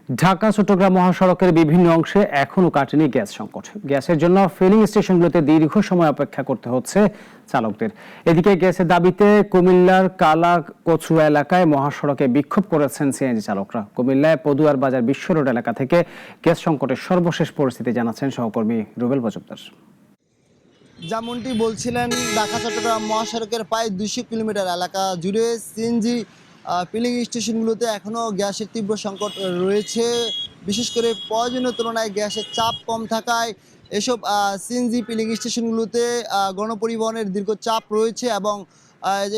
ঢাকা চট্টগ্রাম মহাসড়কের বিভিন্ন অংশে এখনো কাটেনি গ্যাস সংকট। গ্যাসের জন্য ফিলিং স্টেশনগুলোতে দীর্ঘ সময় অপেক্ষা করতে হচ্ছে চালকদের। এদিকে গ্যাসের দাবিতে কুমিল্লার কালা কচুয়া এলাকায় মহাসড়কে বিক্ষোভ করেছেন সিএনজি চালকরা। কুমিল্লায় পদুয়ার বাজার বিশ্ব রোড এলাকা থেকে গ্যাস সংকটের সর্বশেষ পরিস্থিতি জানাচ্ছেন সহকর্মী রুবেল মজুমদার। যেমনটি বলছিলেন, ঢাকা চট্টগ্রাম মহাসড়কের প্রায় 200 কিলোমিটার এলাকা জুড়ে সিএনজি ফিলিং স্টেশনগুলোতে এখনও গ্যাসের তীব্র সংকট রয়েছে। বিশেষ করে প্রয়োজনীয় তুলনায় গ্যাসের চাপ কম থাকায় এসব সিএনজি ফিলিং স্টেশনগুলোতে গণপরিবহনের দীর্ঘ চাপ রয়েছে এবং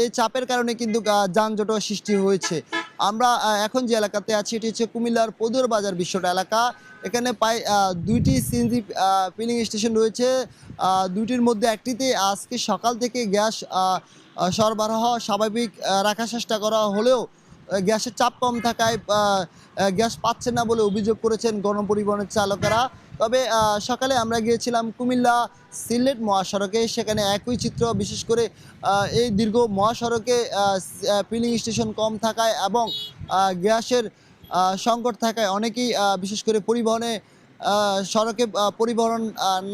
এই চাপের কারণে কিন্তু যানজটও সৃষ্টি হয়েছে। আমরা এখন যে এলাকাতে আছি এটি হচ্ছে কুমিল্লার পদুয়ার বাজার বিশ্বটা এলাকা। এখানে প্রায় 2টি সিএনজি ফিলিং স্টেশন রয়েছে। দুইটির মধ্যে একটিতে আজকে সকাল থেকে গ্যাস সরবরাহ স্বাভাবিক রাখার চেষ্টা করা হলেও গ্যাসের চাপ কম থাকায় গ্যাস পাচ্ছে না বলে অভিযোগ করেছেন গণপরিবহনের চালকেরা। তবে সকালে আমরা গিয়েছিলাম কুমিল্লা সিলেট মহাসড়কে, সেখানে একই চিত্র। বিশেষ করে এই দীর্ঘ মহাসড়কে ফিলিং স্টেশন কম থাকায় এবং গ্যাসের সংকট থাকায় অনেকেই বিশেষ করে পরিবহনে সড়কে পরিবহন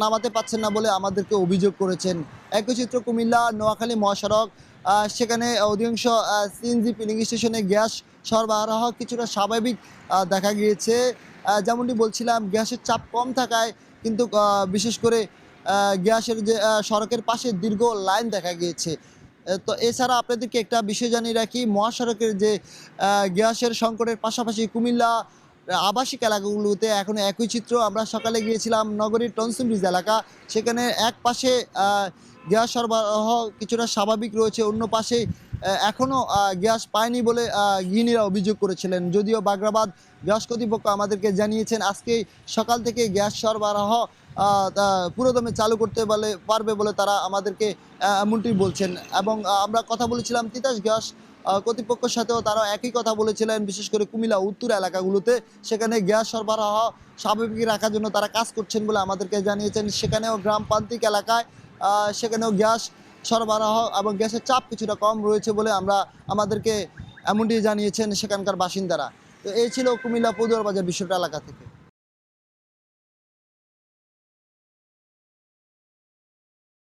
নামাতে পারছেন না বলে আমাদেরকে অভিযোগ করেছেন। একই চিত্র কুমিল্লা নোয়াখালী মহাসড়ক, সেখানে অধিকাংশ সিএনজি ফিলিং স্টেশনে গ্যাস সরবরাহ কিছুটা স্বাভাবিক দেখা গিয়েছে। যেমনটি বলছিলাম, গ্যাসের চাপ কম থাকায় কিন্তু বিশেষ করে গ্যাসের যে সড়কের পাশে দীর্ঘ লাইন দেখা গিয়েছে। তো এছাড়া আপনাদেরকে একটা বিষয় জানিয়ে রাখি, মহাসড়কের যে গ্যাসের সংকটের পাশাপাশি কুমিল্লা আবাসিক এলাকাগুলোতে এখনও একই চিত্র। আমরা সকালে গিয়েছিলাম নগরীর টনসন ব্রিজ এলাকা, সেখানে এক পাশে গ্যাস সরবরাহ কিছুটা স্বাভাবিক রয়েছে, অন্য পাশে এখনও গ্যাস পায়নি বলে গৃহিণীরা অভিযোগ করেছিলেন। যদিও বাগরাবাদ গ্যাস কর্তৃপক্ষ আমাদেরকে জানিয়েছেন আজকে সকাল থেকে গ্যাস সরবরাহ পুরোদমে চালু করতে পারবে বলে তারা আমাদেরকে এমনটি বলছেন। এবং আমরা কথা বলেছিলাম তিতাস গ্যাস কর্তৃপক্ষের সাথেও, তারা একই কথা বলেছিলেন। বিশেষ করে কুমিল্লা উত্তর এলাকাগুলোতে সেখানে গ্যাস সরবরাহ স্বাভাবিক রাখার জন্য তারা কাজ করছেন বলে আমাদেরকে জানিয়েছেন। সেখানেও গ্রাম প্রান্তিক এলাকায় সেখানেও গ্যাস সরবরাহ এবং গ্যাসের চাপ কিছুটা কম রয়েছে বলে আমাদেরকে এমনটি জানিয়েছেন সেখানকার বাসিন্দারা। তো এই ছিল কুমিল্লা পদুয়ার বাজার বিশ্বটা এলাকা থেকে।